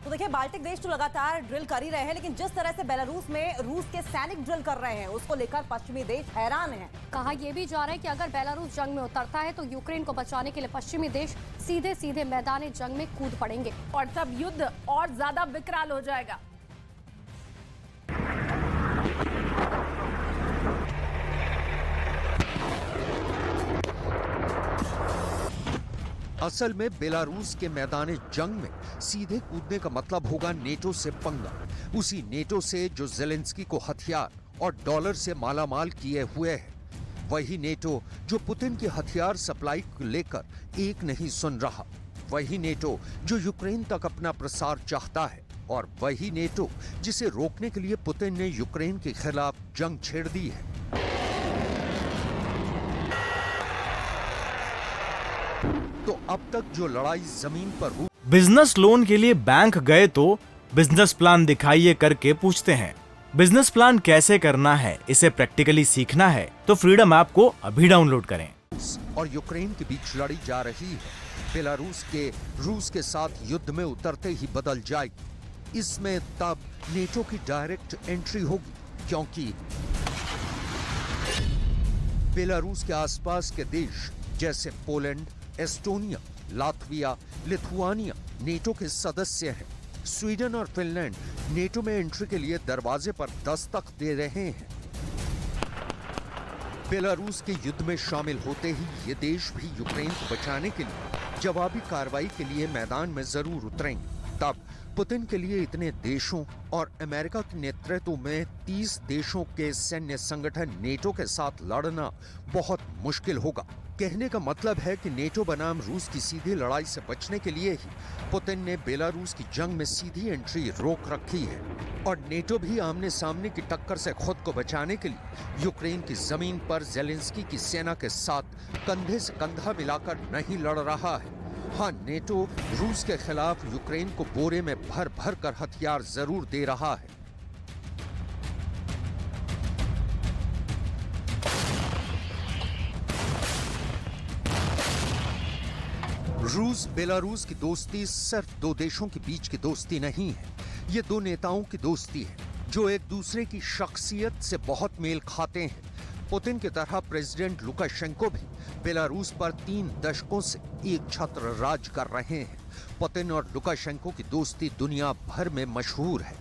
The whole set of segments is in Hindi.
तो देखिए बाल्टिक देश तो लगातार ड्रिल कर ही रहे हैं, लेकिन जिस तरह से बेलारूस में रूस के सैनिक ड्रिल कर रहे हैं उसको लेकर पश्चिमी देश हैरान हैं। कहा यह भी जा रहा है कि अगर बेलारूस जंग में उतरता है तो यूक्रेन को बचाने के लिए पश्चिमी देश सीधे सीधे मैदान जंग में कूद पड़ेंगे और तब युद्ध और ज्यादा विकराल हो जाएगा। असल में बेलारूस के मैदान जंग में सीधे कूदने का मतलब होगा नेटो से पंगा। उसी नेटो से जो जेलेंस्की को हथियार और डॉलर से मालामाल किए हुए है। वही नेटो जो पुतिन की हथियार सप्लाई को लेकर एक नहीं सुन रहा। वही नेटो जो यूक्रेन तक अपना प्रसार चाहता है। और वही नेटो जिसे रोकने के लिए पुतिन ने यूक्रेन के खिलाफ जंग छेड़ दी है। तो अब तक जो लड़ाई जमीन पर हुई। बिजनेस लोन के लिए बैंक गए तो बिजनेस प्लान दिखाइए करके पूछते हैं। बिजनेस प्लान कैसे करना है, इसे प्रैक्टिकली सीखना है तो फ्रीडम ऐप को अभी डाउनलोड करें। और यूक्रेन के बीच लड़ी जा रही है। बेलारूस के रूस के साथ युद्ध में उतरते ही बदल जाएगी। इसमें तब नेटो की डायरेक्ट एंट्री होगी, क्योंकि बेलारूस के आसपास के देश जैसे Poland, Estonia, Latvia, Lithuania NATO के सदस्य हैं। स्वीडन और फिनलैंड नेटो में एंट्री के लिए दरवाजे पर दस्तक दे रहे हैं। बेलारूस के युद्ध में शामिल होते ही ये देश भी यूक्रेन को बचाने के लिए जवाबी कार्रवाई के लिए मैदान में जरूर उतरेंगे। तब पुतिन के लिए इतने देशों और अमेरिका के नेतृत्व में 30 देशों के सैन्य संगठन नेटो के साथ लड़ना बहुत मुश्किल होगा। कहने का मतलब है कि नेटो बनाम रूस की सीधी लड़ाई से बचने के लिए ही पुतिन ने बेलारूस की जंग में सीधी एंट्री रोक रखी है। और नेटो भी आमने सामने की टक्कर से खुद को बचाने के लिए यूक्रेन की जमीन पर जेलेंस्की की सेना के साथ कंधे से कंधा मिलाकर नहीं लड़ रहा है। हाँ, नेटो रूस के खिलाफ यूक्रेन को बोरे में भर भर कर हथियार जरूर दे रहा है। रूस बेलारूस की दोस्ती सिर्फ दो देशों के बीच की दोस्ती नहीं है। ये दो नेताओं की दोस्ती है जो एक दूसरे की शख्सियत से बहुत मेल खाते हैं। पुतिन की तरह प्रेसिडेंट लुकाशेंको भी बेलारूस पर 3 दशकों से एक छत्र राज कर रहे हैं। पुतिन और लुकाशेंको की दोस्ती दुनिया भर में मशहूर है।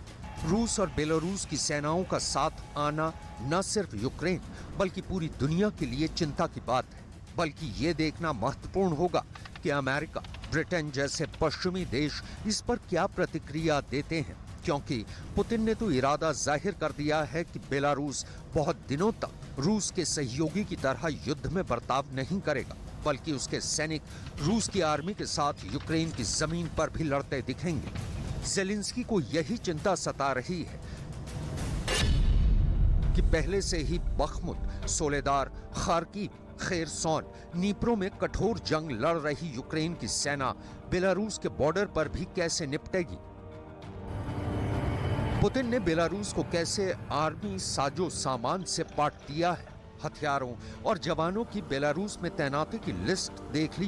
रूस और बेलारूस की सेनाओं का साथ आना न सिर्फ यूक्रेन बल्कि पूरी दुनिया के लिए चिंता की बात है। बल्कि ये देखना महत्वपूर्ण होगा कि अमेरिका, ब्रिटेन जैसे पश्चिमी देश इस पर क्या प्रतिक्रिया देते हैं, क्योंकि पुतिन ने तो इरादा जाहिर कर दिया है कि बेलारूस बहुत दिनों तक रूस के सहयोगी की तरह युद्ध में बर्ताव नहीं करेगा, बल्कि उसके सैनिक रूस की आर्मी के साथ यूक्रेन की जमीन पर भी लड़ते दिखेंगे। जेलेंस्की को यही चिंता सता रही है कि पहले से ही बख्मुत, सोलेदार, खार्किव, खेरसोन, नीप्रो में कठोर जंग लड़ रही यूक्रेन की सेना बेलारूस के बॉर्डर पर भी कैसे निपटेगी। पुतिन ने बेलारूस को कैसे आर्मी साजो सामान से पाट दिया है। हथियारों और जवानों की बेलारूस में तैनाती की लिस्ट देख ली